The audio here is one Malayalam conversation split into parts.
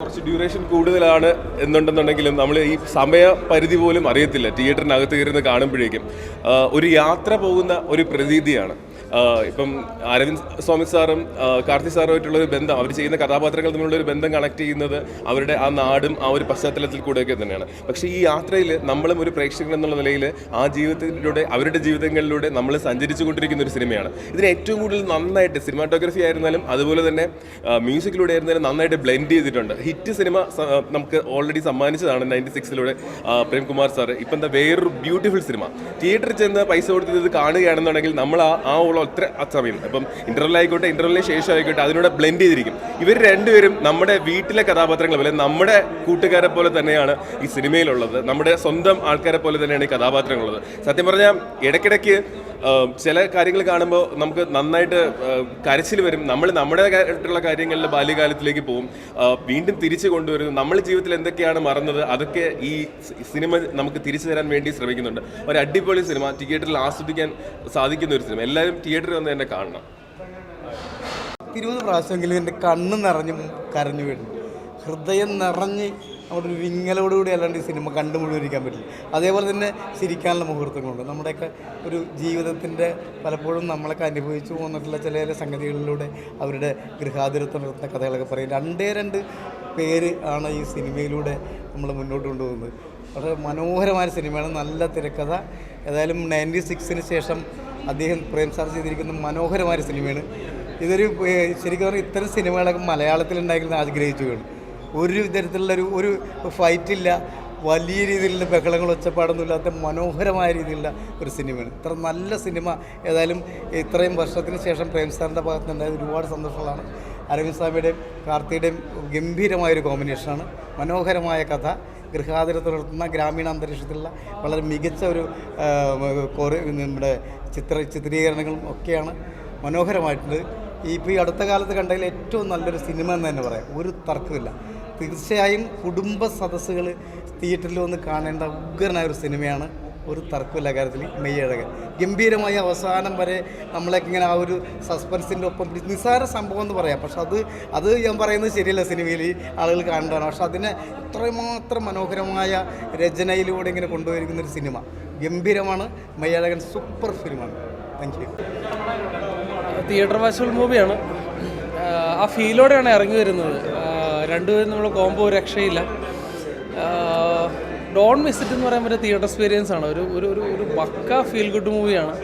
കുറച്ച് ഡ്യൂറേഷൻ കൂടുതലാണ് എന്നുണ്ടെന്നുണ്ടെങ്കിലും നമ്മൾ ഈ സമയപരിധി പോലും അറിയത്തില്ല തിയേറ്ററിനകത്ത് കയറുന്ന കാണുമ്പോഴേക്കും ഒരു യാത്ര പോകുന്ന ഒരു പ്രതീതിയാണ്. ഇപ്പം അരവിന്ദ് സ്വാമി സാറും കാർത്തി സാറുമായിട്ടുള്ളൊരു ബന്ധം, അവർ ചെയ്യുന്ന കഥാപാത്രങ്ങൾ തമ്മിലുള്ളൊരു ബന്ധം കണക്ട് ചെയ്യുന്നത് അവരുടെ ആ നാടും ആ ഒരു പശ്ചാത്തലത്തിൽ കൂടെയൊക്കെ തന്നെയാണ്. പക്ഷേ ഈ യാത്രയിൽ നമ്മളും ഒരു പ്രേക്ഷകൻ എന്നുള്ള നിലയിൽ ആ ജീവിതത്തിലൂടെ അവരുടെ ജീവിതങ്ങളിലൂടെ നമ്മൾ സഞ്ചരിച്ചു കൊണ്ടിരിക്കുന്ന ഒരു സിനിമയാണ്. ഇതിന് ഏറ്റവും കൂടുതൽ നന്നായിട്ട് സിനിമാറ്റോഗ്രഫി ആയിരുന്നാലും അതുപോലെ തന്നെ മ്യൂസിക്കിലൂടെ ആയിരുന്നാലും നന്നായിട്ട് ബ്ലെൻഡ് ചെയ്തിട്ടുണ്ട്. ഹിറ്റ് സിനിമ നമുക്ക് ഓൾറെഡി സമ്മാനിച്ചതാണ് 96 പ്രേംകുമാർ സാറ്. ഇപ്പം എന്താ വേറൊരു ബ്യൂട്ടിഫുൾ സിനിമ തിയേറ്ററിൽ ചെന്ന് പൈസ കൊടുത്ത് ഇത് കാണുകയാണെന്നുണ്ടെങ്കിൽ നമ്മൾ ആ ഒത്ര സമയം ഇപ്പം ഇന്റർവെൽ ആയിക്കോട്ടെ, ഇന്റർവെല്ലിന് ശേഷം ആയിക്കോട്ടെ, അതിനോട് ബ്ലെൻഡ് ചെയ്തിരിക്കും. ഇവർ രണ്ടുപേരും നമ്മുടെ വീട്ടിലെ കഥാപാത്രങ്ങൾ പോലെ, നമ്മുടെ കൂട്ടുകാരെ പോലെ തന്നെയാണ് ഈ സിനിമയിലുള്ളത്. നമ്മുടെ സ്വന്തം ആൾക്കാരെ പോലെ തന്നെയാണ് ഈ കഥാപാത്രങ്ങളുള്ളത്. സത്യം പറഞ്ഞാൽ ഇടയ്ക്കിടയ്ക്ക് ചില കാര്യങ്ങൾ കാണുമ്പോൾ നമുക്ക് നന്നായിട്ട് കരച്ചിൽ വരും. നമ്മൾ നമ്മുടേതായിട്ടുള്ള കാര്യങ്ങളിൽ ബാല്യകാലത്തിലേക്ക് പോകും, വീണ്ടും തിരിച്ചു കൊണ്ടുവരും. നമ്മൾ ജീവിതത്തിൽ എന്തൊക്കെയാണ് മറന്നത് അതൊക്കെ ഈ സിനിമ നമുക്ക് തിരിച്ചു തരാൻ വേണ്ടി ശ്രമിക്കുന്നുണ്ട്. ഒരു അടിപൊളി സിനിമ, തിയേറ്ററിൽ ആസ്വദിക്കാൻ സാധിക്കുന്ന ഒരു സിനിമ. എല്ലാവരും തിയേറ്ററിൽ വന്ന് തന്നെ കാണണം. 20 പ്രാവശ്യമെങ്കിലും എൻ്റെ കണ്ണ് നിറഞ്ഞ് കരഞ്ഞു വീഴും, ഹൃദയം നിറഞ്ഞ് അവിടെ ഒരു വിങ്ങലോടുകൂടി അല്ലാണ്ട് ഈ സിനിമ കണ്ടു മുഴുവനിരിക്കാൻ പറ്റില്ല. അതേപോലെ തന്നെ ചിരിക്കാനുള്ള മുഹൂർത്തങ്ങളുണ്ട്. നമ്മുടെയൊക്കെ ഒരു ജീവിതത്തിൻ്റെ പലപ്പോഴും നമ്മളൊക്കെ അനുഭവിച്ചു പോന്നിട്ടുള്ള ചില സംഗതികളിലൂടെ അവരുടെ ഗൃഹാതുരത്വം നടത്തുന്ന കഥകളൊക്കെ പറയും. 2 പേര് ആണ് ഈ സിനിമയിലൂടെ നമ്മൾ മുന്നോട്ട് കൊണ്ടുപോകുന്നത്. വളരെ മനോഹരമായ സിനിമയാണ്, നല്ല തിരക്കഥ. ഏതായാലും 96 ശേഷം അദ്ദേഹം പ്രേം സാർ ചെയ്തിരിക്കുന്ന മനോഹരമായ സിനിമയാണ്. ഇതൊരു ശരിക്കും പറഞ്ഞാൽ ഇത്തരം സിനിമകളൊക്കെ മലയാളത്തിൽ ഉണ്ടായിരിക്കുന്ന ആഗ്രഹിച്ചു വേണം. ഒരു തരത്തിലുള്ള ഒരു ഫൈറ്റില്ല, വലിയ രീതിയിലുള്ള ബഹളങ്ങൾ ഒച്ചപ്പാടൊന്നും ഇല്ലാത്ത മനോഹരമായ രീതിയിലുള്ള ഒരു സിനിമയാണ്. ഇത്ര നല്ല സിനിമ ഏതായാലും ഇത്രയും വർഷത്തിന് ശേഷം പ്രേം സാറിൻ്റെ ഭാഗത്ത് നിന്നുണ്ടായത് ഒരുപാട് സന്തോഷമുള്ളതാണ്. അരവിന്ദ് സ്വാമിയുടെയും കാർത്തിയുടെയും ഗംഭീരമായൊരു കോമ്പിനേഷനാണ്. മനോഹരമായ കഥ, ഗൃഹാതുരത്വം നടത്തുന്ന ഗ്രാമീണ അന്തരീക്ഷത്തിലുള്ള വളരെ മികച്ച ഒരു നമ്മുടെ ചിത്രീകരണങ്ങളും ഒക്കെയാണ് മനോഹരമായിട്ടുണ്ട്. ഇപ്പോൾ ഈ അടുത്ത കാലത്ത് കണ്ടതിൽ ഏറ്റവും നല്ലൊരു സിനിമ എന്ന് തന്നെ പറയാം, ഒരു തർക്കമില്ല. തീർച്ചയായും കുടുംബ സദസ്സുകൾ തിയേറ്ററിൽ വന്ന് കാണേണ്ട ഉഗ്രനായൊരു സിനിമയാണ്, ഒരു തർക്കമില്ല കാര്യത്തിൽ. മെയ്യഴകൻ ഗംഭീരമായ അവസാനം വരെ നമ്മളൊക്കെ ഇങ്ങനെ ആ ഒരു സസ്പെൻസിൻ്റെ ഒപ്പം നിസ്സാര സംഭവം എന്ന് പറയാം. പക്ഷെ അത് ഞാൻ പറയുന്നത് ശരിയല്ല, സിനിമയിൽ ആളുകൾ കാണേണ്ടതാണ്. പക്ഷെ അതിനെ ഇത്രമാത്രം മനോഹരമായ രചനയിലൂടെ ഇങ്ങനെ കൊണ്ടുപോയിരിക്കുന്നൊരു സിനിമ ഗംഭീരമാണ്. മെയ്യഴകൻ സൂപ്പർ ഫിലിമാണ്. Thank you. തിയേറ്റർ വാച്ചുവൽ മൂവിയാണ്. ആ ഫീലോടെയാണ് ഇറങ്ങി വരുന്നത്. രണ്ടുപേരും നമ്മൾ കോംബോ രക്ഷയില്ല. ഡോൺ മിസ് ഇറ്റ് എന്ന് പറയുമ്പോൾ ഒരു തിയേറ്റർ എക്സ്പീരിയൻസ് ആണ്. ഒരു പക്ക ഫീൽ ഗുഡ് മൂവിയാണ്.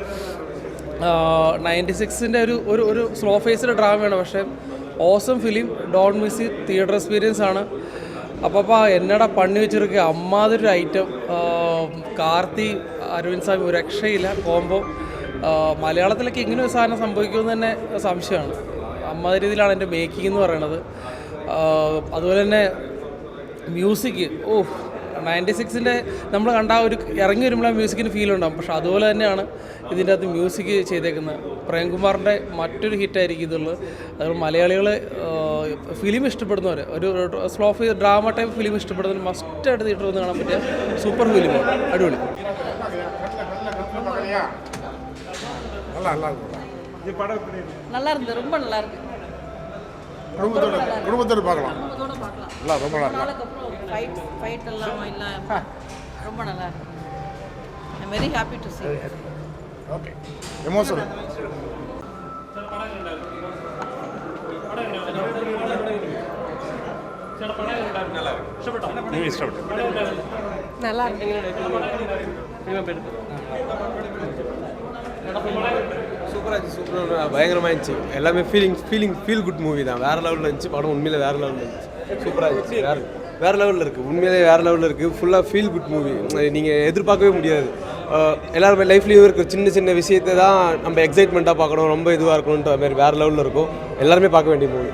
96 ഒരു സ്ലോ ഫേസ്ഡ് ഡ്രാമയാണ്, പക്ഷേ awesome film. Don't miss it theatre experience ആണ്. അപ്പോൾ എന്നടാ പണി വെച്ചിരിക്കുക അമ്മാതിരി ഐറ്റം. കാർത്തി, അരവിന്ദ് സ്വാമി ഒരു രക്ഷയില്ല കോംബോ. മലയാളത്തിലൊക്കെ ഇങ്ങനെ ഒരു സാധനം സംഭവിക്കുമെന്ന് തന്നെ സംശയമാണ്. അമ്മാതിരി രീതിയിലാണ് എൻ്റെ മേക്കിംഗ് എന്ന് പറയുന്നത്. അതുപോലെ തന്നെ മ്യൂസിക്, 96 നമ്മൾ കണ്ട ഒരു ഇറങ്ങി വരുമ്പോൾ ആ മ്യൂസിക്കിന് ഫീൽ ഉണ്ടാകും. പക്ഷെ അതുപോലെ തന്നെയാണ് ഇതിൻ്റെ അകത്ത് മ്യൂസിക് ചെയ്തേക്കുന്നത്. പ്രേംകുമാറിൻ്റെ മറ്റൊരു ഹിറ്റായിരിക്കും ഇതുള്ളത്. അതുപോലെ മലയാളികൾ ഫിലിം ഇഷ്ടപ്പെടുന്നവർ, ഒരു സ്ലോ ഡ്രാമ ടൈപ്പ് ഫിലിം ഇഷ്ടപ്പെടുന്നവർ മസ്റ്റായിട്ട് തിയേറ്ററിൽ വന്ന് കാണാൻ പറ്റിയ സൂപ്പർ ഫിലിമാണ്. അടിപൊളി. நல்லா இருந்து, ரொம்ப நல்லா இருக்கு. குடும்பத்தோட பார்க்கலாம். நல்லா ரொம்ப நல்லா இருக்கு. ஃபைட் எல்லாம் இல்ல, ரொம்ப நல்லா இருக்கு. I am very happy to see. Okay. Emotional. நல்லா இருக்கு. சூப்பராக பயங்கரமாக இருந்துச்சு. எல்லாமே ஃபீல் குட் மூவி தான். வேறு லெவலில் இருந்துச்சு படம். உண்மையிலே வேறு லெவலில் இருந்துச்சு. சூப்பராக இருந்துச்சு. வேறு லெவலில் இருக்குது. உண்மையிலே வேறு லெவலில் இருக்குது. ஃபுல்லாக ஃபீல் குட் மூவி. நீங்கள் எதிர்பார்க்கவே முடியாது. எல்லாருமே லைஃப்லேயும் இருக்க சின்ன விஷயத்தை தான் நம்ம எக்ஸைட்மெண்ட்டாக பார்க்கணும், ரொம்ப இதுவாக இருக்கணுன்ற மாதிரி வேறு லெவலில் இருக்கும். எல்லாருமே பார்க்க வேண்டிய மூவி.